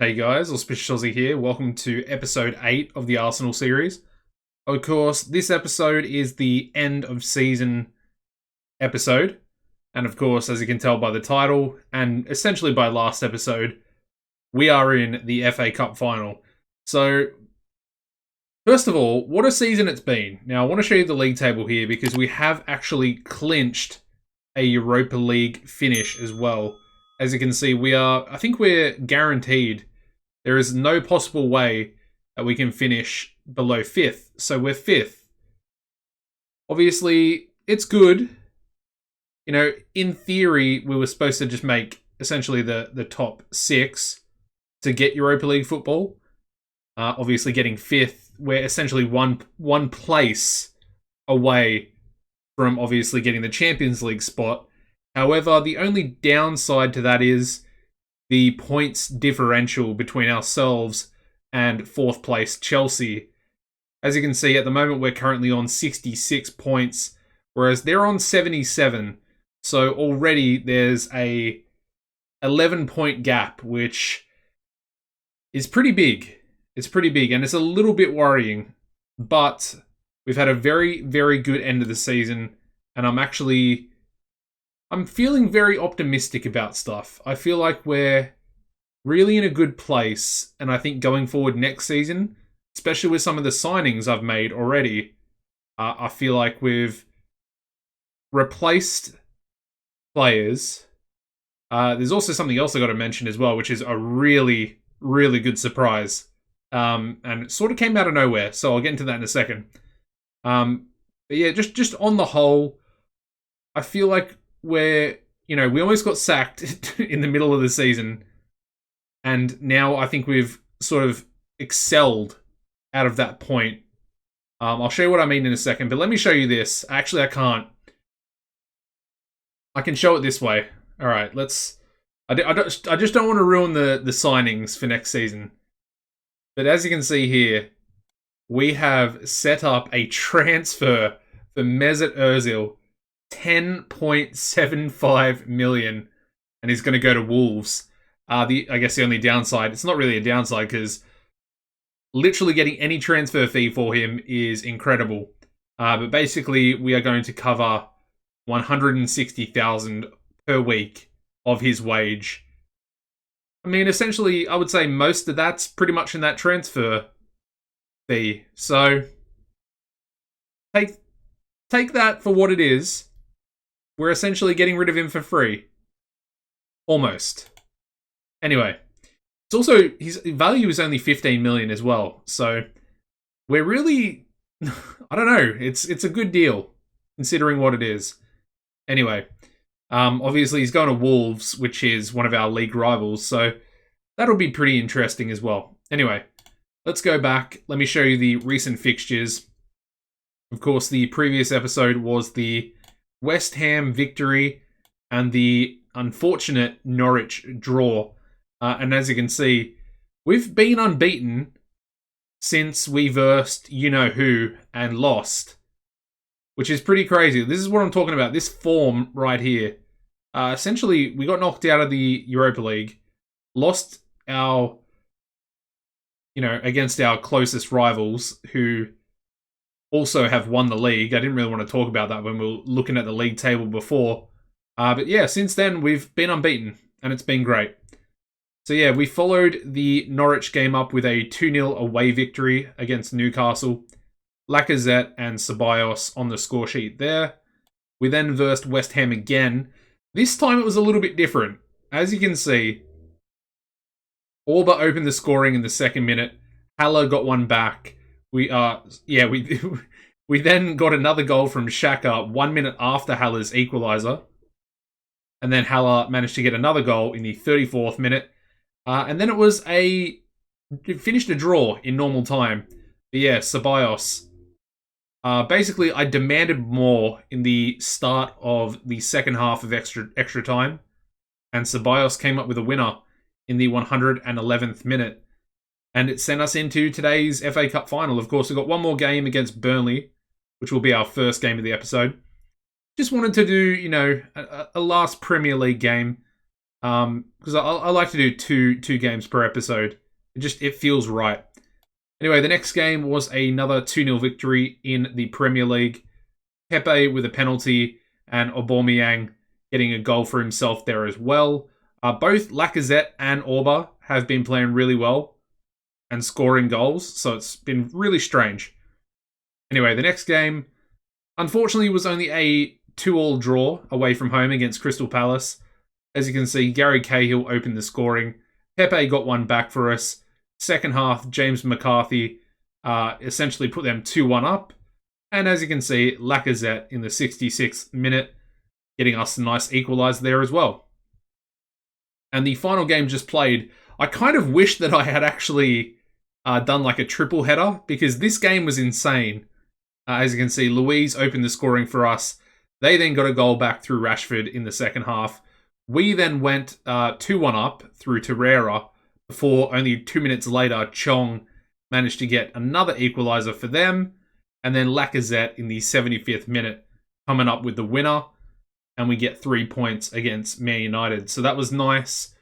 Hey guys, Auspicious Aussie here. Welcome to episode 8 of the Arsenal series. Of course, this episode is the end of season episode. And of course, as you can tell by the title, and essentially by last episode, we are in the FA Cup final. So, first of all, what a season it's been. Now, I want to show you the league table here because we have actually clinched a Europa League finish as well. As you can see, I think we're guaranteed. There is no possible way that we can finish below 5th. So we're 5th. Obviously, it's good. You know, in theory, we were supposed to just make essentially the top 6 to get Europa League football. Obviously, getting 5th, we're essentially one place away from obviously getting the Champions League spot. However, the only downside to that is the points differential between ourselves and 4th place Chelsea. As you can see, at the moment we're currently on 66 points, whereas they're on 77. So already there's a 11-point gap, which is pretty big. It's pretty big, and it's a little bit worrying. But we've had a very, very good end of the season, and I'm feeling very optimistic about stuff. I feel like we're really in a good place, and I think going forward next season, especially with some of the signings I've made already, I feel like we've replaced players. There's also something else I got to mention as well, which is a really, really good surprise. And it sort of came out of nowhere, so I'll get into that in a second. But yeah, just on the whole, I feel like we almost got sacked in the middle of the season, and now I think we've sort of excelled out of that point. I'll show you what I mean in a second, but let me show you this. Actually, I can't. I can show it this way. All right, I just don't want to ruin the signings for next season. But as you can see here, we have set up a transfer for Mesut Ozil. 10.75 million, and he's going to go to Wolves. I guess the only downside, it's not really a downside because literally getting any transfer fee for him is incredible. But basically, we are going to cover 160,000 per week of his wage. I mean, essentially, I would say most of that's pretty much in that transfer fee. So take that for what it is. We're essentially getting rid of him for free. Almost. Anyway. It's also, his value is only 15 million as well. So, we're really, I don't know, it's a good deal, considering what it is. Anyway, obviously he's going to Wolves, which is one of our league rivals, so that'll be pretty interesting as well. Anyway, let's go back. Let me show you the recent fixtures. Of course, the previous episode was the West Ham victory and the unfortunate Norwich draw. And as you can see, we've been unbeaten since we versed you-know-who and lost, which is pretty crazy. This is what I'm talking about, this form right here. Essentially, we got knocked out of the Europa League, lost against our closest rivals who also have won the league. I didn't really want to talk about that when we were looking at the league table before. But yeah, since then, we've been unbeaten, and it's been great. So yeah, we followed the Norwich game up with a 2-0 away victory against Newcastle. Lacazette and Ceballos on the score sheet there. We then versed West Ham again. This time it was a little bit different. As you can see, Orba opened the scoring in the second minute. Haller got one back. We then got another goal from Xhaka 1 minute after Haller's equaliser. And then Haller managed to get another goal in the 34th minute. And then it finished a draw in normal time. But yeah, Ceballos. Basically, I demanded more in the start of the second half of extra time. And Ceballos came up with a winner in the 111th minute. And it sent us into today's FA Cup final. Of course, we've got one more game against Burnley, which will be our first game of the episode. Just wanted to do, a last Premier League game Because I like to do two games per episode. It feels right. Anyway, the next game was another 2-0 victory in the Premier League. Pepe with a penalty and Aubameyang getting a goal for himself there as well. Both Lacazette and Orba have been playing really well and scoring goals, so it's been really strange. Anyway, the next game, unfortunately, was only a 2-2 draw away from home against Crystal Palace. As you can see, Gary Cahill opened the scoring. Pepe got one back for us. Second half, James McCarthy essentially put them 2-1 up. And as you can see, Lacazette in the 66th minute, getting us a nice equaliser there as well. And the final game just played, I kind of wish that I had actually done like a triple header, because this game was insane. As you can see, Louise opened the scoring for us. They then got a goal back through Rashford in the second half. We then went 2-1 up through Torreira before only 2 minutes later, Chong managed to get another equaliser for them. And then Lacazette in the 75th minute coming up with the winner. And we get 3 points against Man United. So that was nice.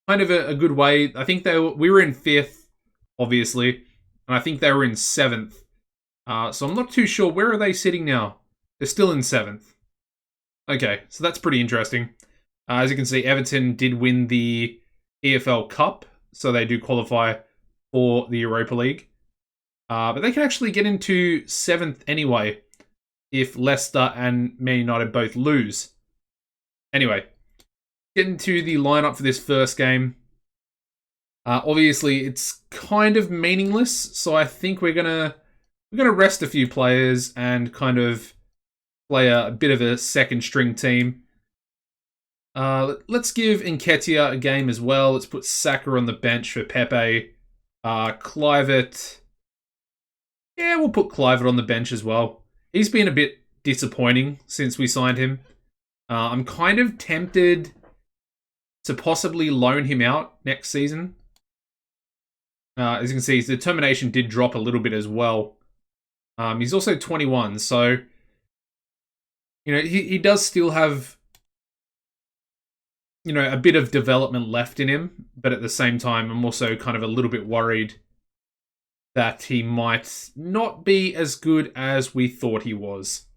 Kind of a good way. I think we were in 5th, obviously. And I think they were in 7th. So I'm not too sure. Where are they sitting now? They're still in 7th. Okay, so that's pretty interesting. As you can see, Everton did win the EFL Cup. So they do qualify for the Europa League. But they can actually get into 7th anyway if Leicester and Man United both lose. Anyway, getting to the lineup for this first game. Obviously, it's kind of meaningless, so I think we're gonna rest a few players and kind of play a bit of a second string team. Let's give Nketiah a game as well. Let's put Saka on the bench for Pepe. Kluivert. Yeah, we'll put Kluivert on the bench as well. He's been a bit disappointing since we signed him. I'm kind of tempted to possibly loan him out next season. As you can see, his determination did drop a little bit as well. He's also 21, so he does still have a bit of development left in him, but at the same time, I'm also kind of a little bit worried that he might not be as good as we thought he was.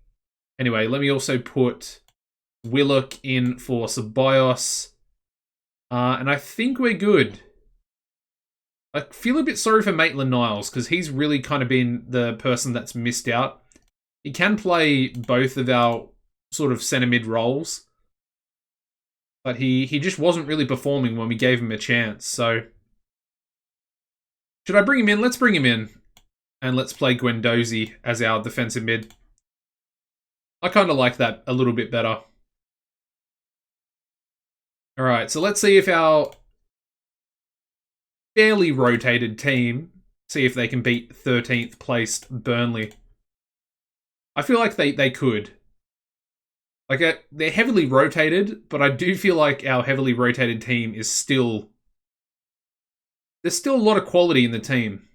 Anyway, let me also put Willock in for Ceballos. And I think we're good. I feel a bit sorry for Maitland-Niles, because he's really kind of been the person that's missed out. He can play both of our sort of centre-mid roles, but he just wasn't really performing when we gave him a chance, so should I bring him in? Let's bring him in. And let's play Guendouzi as our defensive mid. I kind of like that a little bit better. Alright, so let's see if our fairly rotated team, see if they can beat 13th placed Burnley. I feel like they could. Like, they're heavily rotated, but I do feel like our heavily rotated team is still... There's still a lot of quality in the team.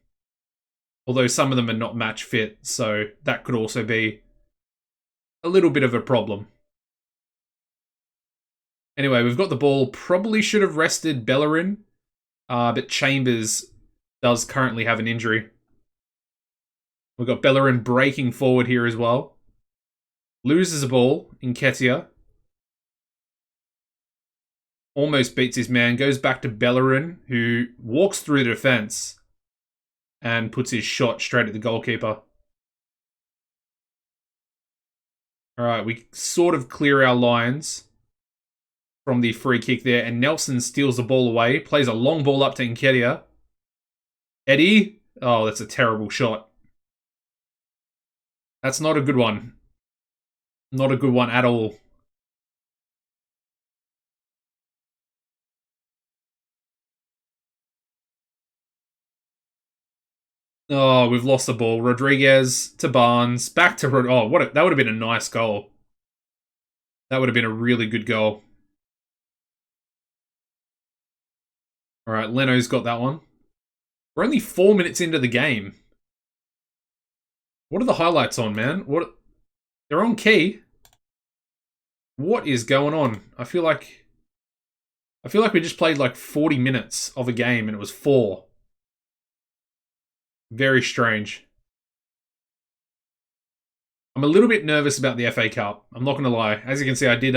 Although some of them are not match fit, so that could also be a little bit of a problem. Anyway, we've got the ball. Probably should have rested Bellerin, but Chambers does currently have an injury. We've got Bellerin breaking forward here as well. Loses a ball, Nketiah. Almost beats his man, goes back to Bellerin, who walks through the defence and puts his shot straight at the goalkeeper. Alright, we sort of clear our lines from the free kick there, and Nelson steals the ball away, plays a long ball up to Nketiah. Eddie? Oh, that's a terrible shot. That's not a good one. Not a good one at all. Oh, we've lost the ball. Rodriguez to Barnes. Back to... that would have been a nice goal. That would have been a really good goal. Alright, Leno's got that one. We're only 4 minutes into the game. What are the highlights on, man? They're on key. What is going on? I feel like I feel like we just played like 40 minutes of a game and it was 4. Very strange. I'm a little bit nervous about the FA Cup. I'm not going to lie. As you can see, I did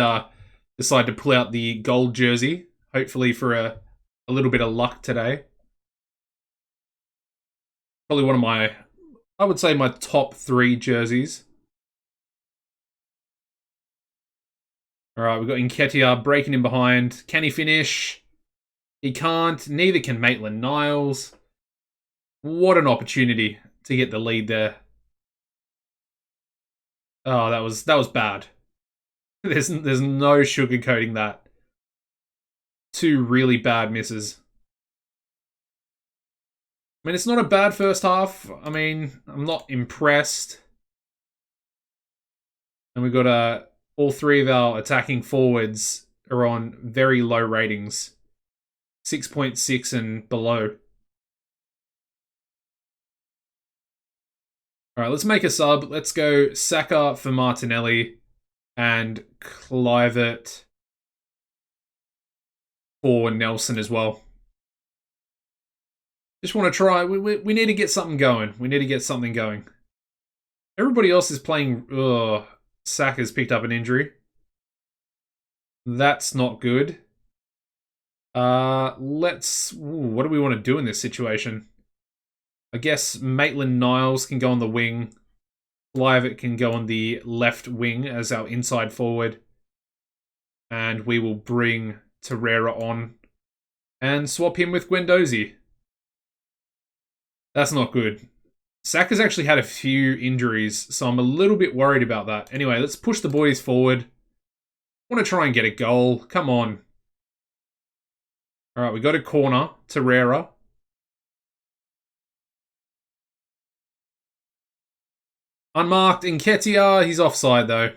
decide to pull out the gold jersey, hopefully for a little bit of luck today. Probably one of my, I would say my top 3 jerseys. All right, we've got Nketiah breaking in behind. Can he finish? He can't. Neither can Maitland-Niles. What an opportunity to get the lead there. Oh, that was bad. There's no sugarcoating that. 2 really bad misses. I mean, it's not a bad first half. I mean, I'm not impressed. And we've got all 3 of our attacking forwards are on very low ratings. 6.6 and below. All right, let's make a sub. Let's go Saka for Martinelli and Kluivert for Nelson as well. Just want to try. We need to get something going. We need to get something going. Everybody else is playing. Ugh. Saka's picked up an injury. That's not good. What do we want to do in this situation? I guess Maitland-Niles can go on the wing. Kluivert can go on the left wing as our inside forward. And we will bring Torreira on and swap him with Guendouzi. That's not good. Saka's actually had a few injuries, so I'm a little bit worried about that. Anyway, let's push the boys forward. I want to try and get a goal. Come on. All right, we got a corner. Torreira. Unmarked. Nketiah. He's offside, though.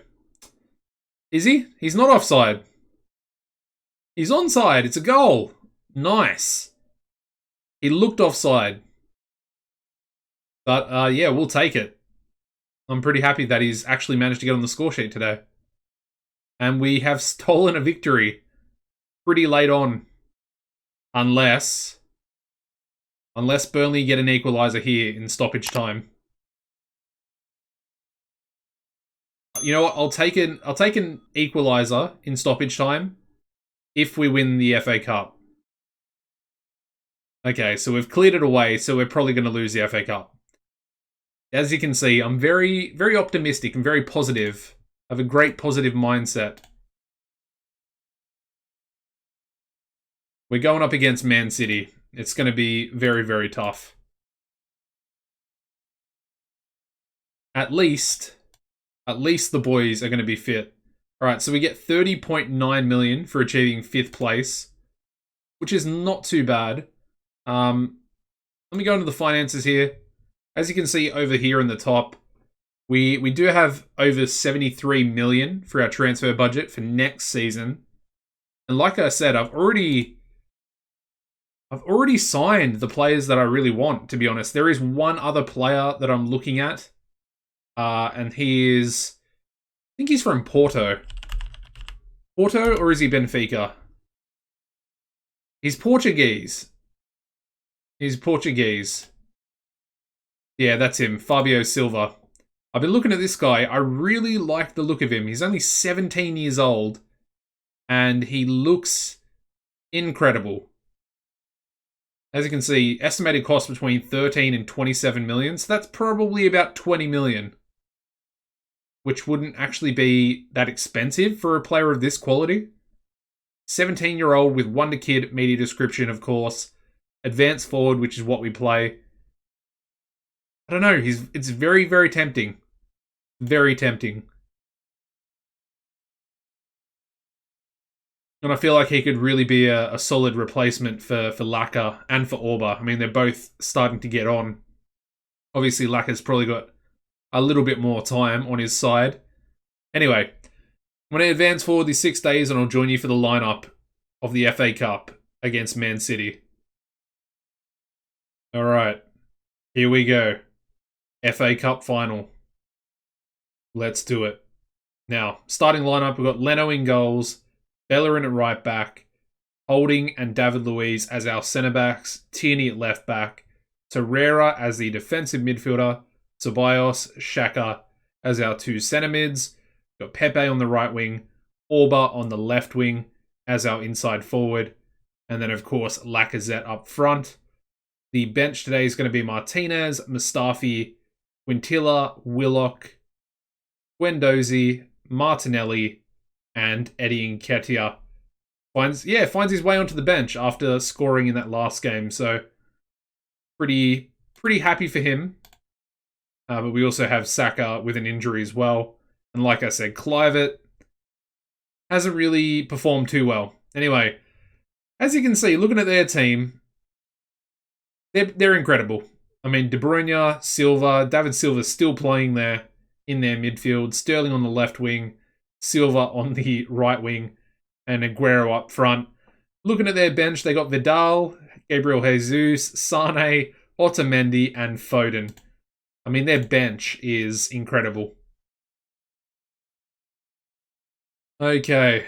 Is he? He's not offside. He's onside. It's a goal. Nice. He looked offside. But, yeah, we'll take it. I'm pretty happy that he's actually managed to get on the score sheet today. And we have stolen a victory pretty late on. Unless Burnley get an equaliser here in stoppage time. You know what? I'll take an equaliser in stoppage time if we win the FA Cup. Okay, so we've cleared it away, so we're probably going to lose the FA Cup. As you can see, I'm very, very optimistic and very positive. I have a great positive mindset. We're going up against Man City. It's going to be very, very tough. At least the boys are going to be fit. All right, so we get 30.9 million for achieving 5th place, which is not too bad. Let me go into the finances here. As you can see over here in the top, we do have over 73 million for our transfer budget for next season. And like I said, I've already signed the players that I really want, to be honest. There is one other player that I'm looking at. And he is, I think he's from Porto. Porto, or is he Benfica? He's Portuguese. He's Portuguese. Yeah, that's him. Fabio Silva. I've been looking at this guy. I really like the look of him. He's only 17 years old. And he looks incredible. As you can see, estimated cost between 13 and 27 million. So that's probably about 20 million. Which wouldn't actually be that expensive for a player of this quality. 17-year-old with Wonder Kid media description, of course. Advanced forward, which is what we play. I don't know. It's very, very tempting. Very tempting. And I feel like he could really be a solid replacement for Laka and for Orba. I mean, they're both starting to get on. Obviously, Laka's probably got a little bit more time on his side. Anyway, I'm going to advance forward these 6 days and I'll join you for the lineup of the FA Cup against Man City. All right, here we go. FA Cup final. Let's do it. Now, starting lineup, we've got Leno in goals, Bellerin at right back, Holding and David Luiz as our centre backs, Tierney at left back, Torreira as the defensive midfielder, Ceballos, Xhaka as our two centre mids. Got Pepe on the right wing, Orba on the left wing as our inside forward, and then of course Lacazette up front. The bench today is going to be Martinez, Mustafi, Quintilla, Willock, Guendouzi, Martinelli, and Eddie Nketiah. Finds his way onto the bench after scoring in that last game. So pretty happy for him. But we also have Saka with an injury as well. And like I said, Kluivert hasn't really performed too well. Anyway, as you can see, looking at their team, they're incredible. I mean, De Bruyne, Silva, David Silva still playing there in their midfield. Sterling on the left wing, Silva on the right wing, and Aguero up front. Looking at their bench, they got Vidal, Gabriel Jesus, Sane, Otamendi, and Foden. I mean, their bench is incredible. Okay.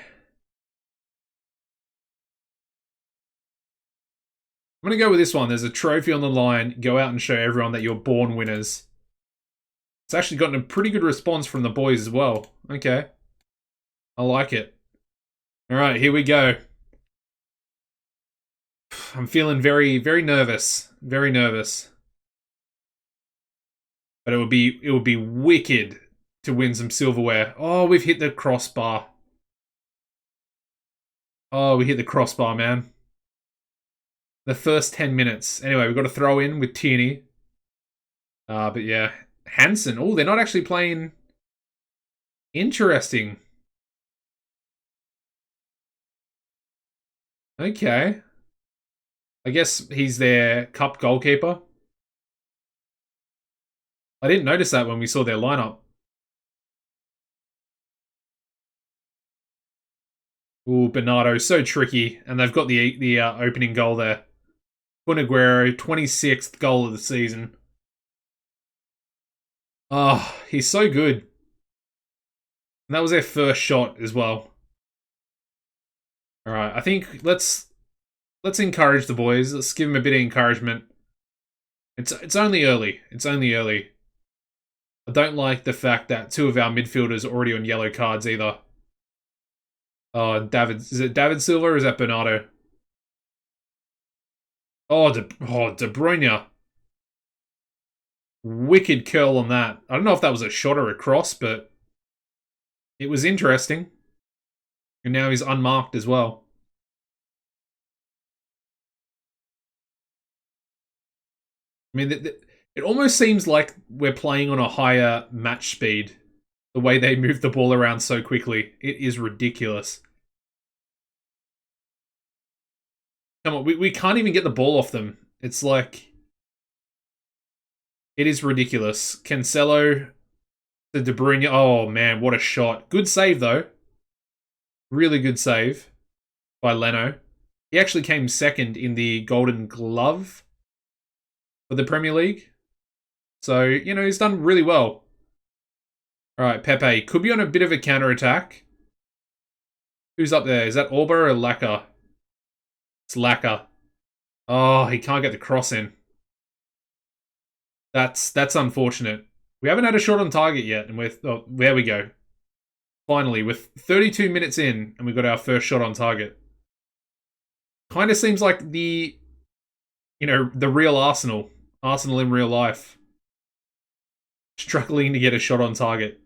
I'm going to go with this one. There's a trophy on the line. Go out and show everyone that you're born winners. It's actually gotten a pretty good response from the boys as well. Okay. I like it. All right, here we go. I'm feeling very, very nervous. Very nervous. But it would be wicked to win some silverware. Oh, we've hit the crossbar. Oh, we hit the crossbar, man. The first 10 minutes. Anyway, we've got to throw in with Tierney. But yeah. Hansen. Oh, they're not actually playing. Interesting. Okay. I guess he's their cup goalkeeper. I didn't notice that when we saw their lineup. Ooh, Bernardo, so tricky. And they've got the opening goal there. Kun Aguero, 26th goal of the season. Oh, he's so good. And that was their first shot as well. All right, I think let's encourage the boys. Let's give them a bit of encouragement. It's only early. It's only early. I don't like the fact that two of our midfielders are already on yellow cards either. Oh, is it David Silva or is that Bernardo? Oh, De Bruyne. Wicked curl on that. I don't know if that was a shot or a cross, but it was interesting. And now he's unmarked as well. I mean, it almost seems like we're playing on a higher match speed. The way they move the ball around so quickly. It is ridiculous. Come on, we can't even get the ball off them. It's like... It is ridiculous. Cancelo to De Bruyne. Oh, man, what a shot. Good save, though. Really good save by Leno. He actually came second in the Golden Glove for the Premier League. So, you know, he's done really well. All right, Pepe. Could be on a bit of a counter-attack. Who's up there? Is that Orba or Laka? It's Laka. Oh, he can't get the cross in. That's unfortunate. We haven't had a shot on target yet, and there we go. Finally, with 32 minutes in, and we got our first shot on target. Kind of seems like the real Arsenal. Arsenal in real life. Struggling to get a shot on target.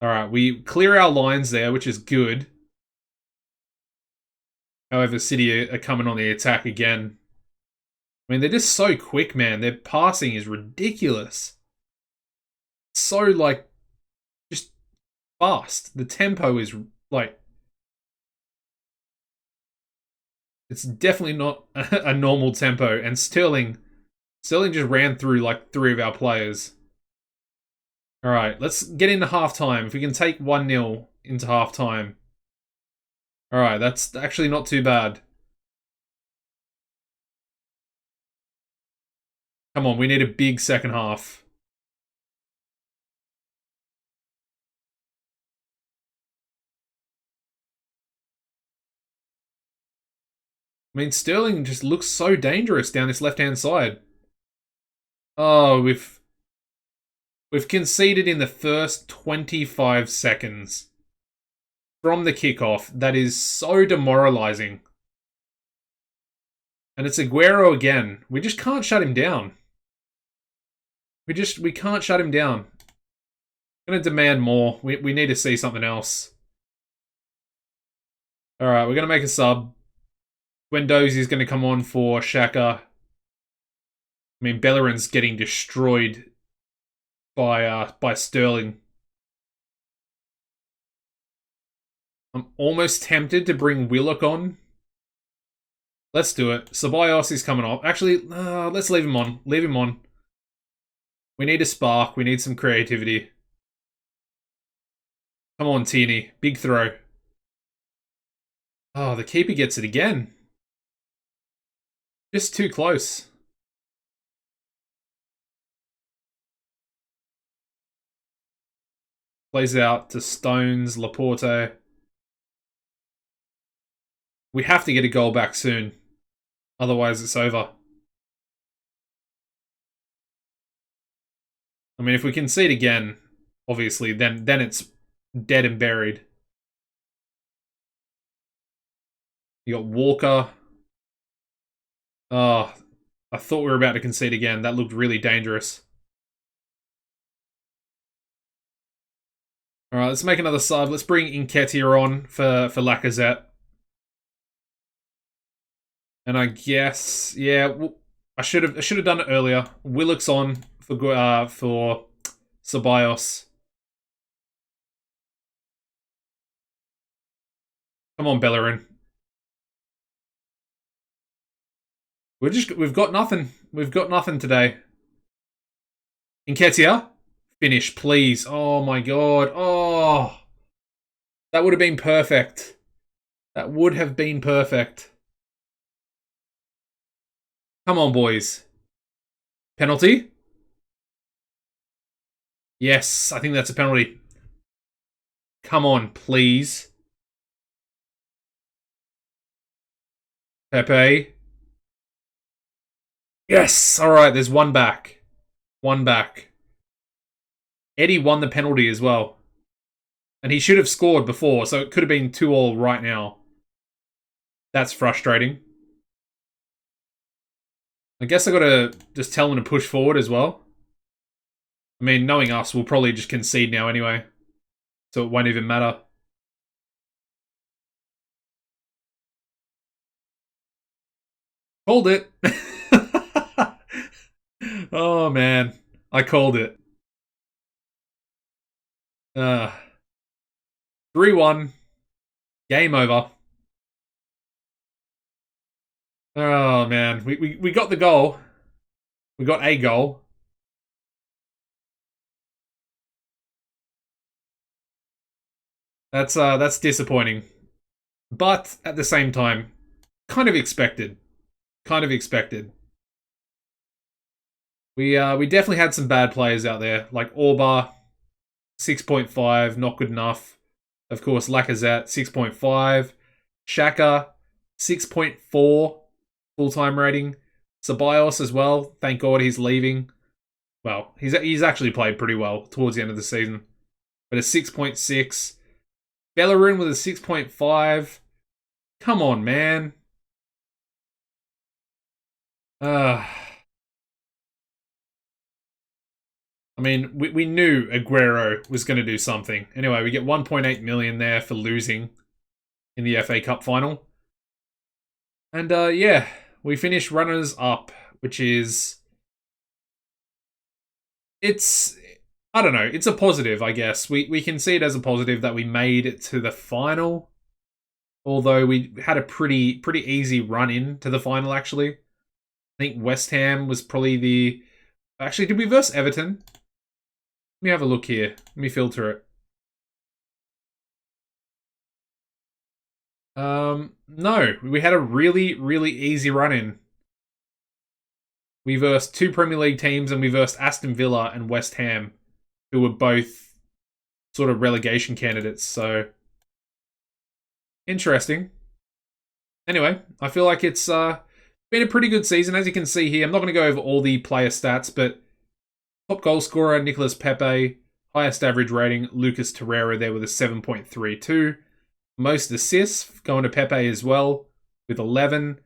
Alright, we clear our lines there, which is good. However, City are coming on the attack again. I mean, they're just so quick, man. Their passing is ridiculous. So, like, just fast. The tempo is, like... It's definitely not a normal tempo. And Sterling just ran through, like, 3 of our players. Alright, let's get into halftime. If we can take 1-0 into halftime. Alright, that's actually not too bad. Come on, we need a big second half. I mean, Sterling just looks so dangerous down this left-hand side. Oh, we've conceded in the first 25 seconds from the kickoff. That is so demoralizing. And it's Aguero again. We just can't shut him down. We can't shut him down. I'm gonna demand more. We need to see something else. Alright, we're gonna make a sub. Guendouzi's gonna come on for Xhaka. I mean, Bellerin's getting destroyed by Sterling. I'm almost tempted to bring Willock on. Let's do it. Ceballos is coming off. Actually, let's leave him on. Leave him on. We need a spark. We need some creativity. Come on, Tierney. Big throw. Oh, the keeper gets it again. Just too close. Plays out to Stones, Laporte. We have to get a goal back soon. Otherwise, it's over. I mean, if we concede again, obviously, then it's dead and buried. You got Walker. Oh, I thought we were about to concede again. That looked really dangerous. Alright, let's make another sub. Let's bring Nketiah on for Lacazette. And I guess, yeah, I should have done it earlier. Willock's on for Ceballos. Come on, Bellerin. We've got nothing. We've got nothing today. Nketiah, finish, please. Oh my god. Oh, that would have been perfect. That would have been perfect. Come on, boys. Penalty? Yes, I think that's a penalty. Come on, please. Pepe. Yes! Alright, there's one back. One back. Eddie won the penalty as well. And he should have scored before, so it could have been 2-2 right now. That's frustrating. I guess I gotta just tell him to push forward as well. I mean, knowing us, we'll probably just concede now anyway. So it won't even matter. Called it. Oh, man. I called it. 3-1. Game over. Oh, man. We got the goal. We got a goal. That's disappointing. But at the same time, kind of expected. Kind of expected. We definitely had some bad players out there, like Orba, 6.5, not good enough. Of course, Lacazette, 6.5. Xhaka, 6.4 full-time rating. Ceballos as well. Thank God he's leaving. Well, he's actually played pretty well towards the end of the season. But a 6.6. Bellerin with a 6.5. Come on, man. I mean, we knew Aguero was going to do something. Anyway, we get 1.8 million there for losing in the FA Cup final. And yeah, we finish runners up, which is... I don't know, it's a positive, I guess. We can see it as a positive that we made it to the final. Although we had a pretty easy run in to the final, actually. I think West Ham was probably the... Actually, did we verse Everton? Let me have a look here. Let me filter it. No. We had a really easy run-in. We versed 2 Premier League teams and we versed Aston Villa and West Ham, who were both sort of relegation candidates, so... Interesting. Anyway, I feel like it's been a pretty good season. As you can see here, I'm not going to go over all the player stats, but top goal scorer, Nicolas Pepe. Highest average rating, Lucas Torreira there with a 7.32. Most assists going to Pepe as well with 11.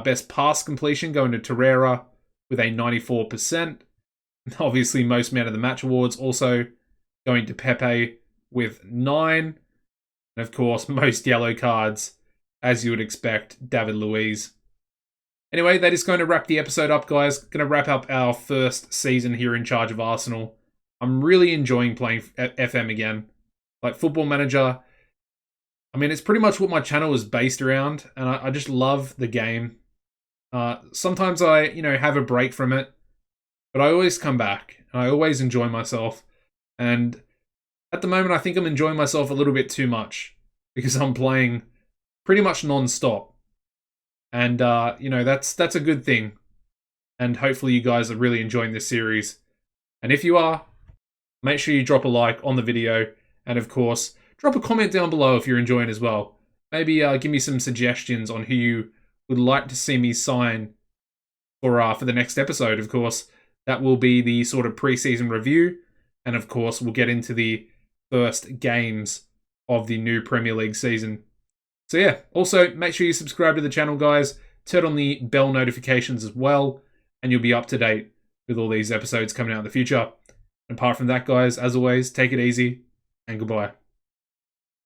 Best pass completion going to Torreira with a 94%. Obviously, most man of the match awards also going to Pepe with 9. And of course, most yellow cards, as you would expect, David Luiz. Anyway, that is going to wrap the episode up, guys. Going to wrap up our first season here in charge of Arsenal. I'm really enjoying playing FM again. Like Football Manager, I mean, it's pretty much what my channel is based around, and I just love the game. Sometimes I, have a break from it, but I always come back, and I always enjoy myself. And at the moment, I think I'm enjoying myself a little bit too much, because I'm playing pretty much non-stop. And, that's a good thing. And hopefully you guys are really enjoying this series. And if you are, make sure you drop a like on the video. And of course, drop a comment down below if you're enjoying as well. Maybe give me some suggestions on who you would like to see me sign for the next episode. Of course, that will be the sort of pre-season review. And of course, we'll get into the first games of the new Premier League season. So yeah, also make sure you subscribe to the channel, guys. Turn on the bell notifications as well, and you'll be up to date with all these episodes coming out in the future. And apart from that, guys, as always, take it easy, and goodbye.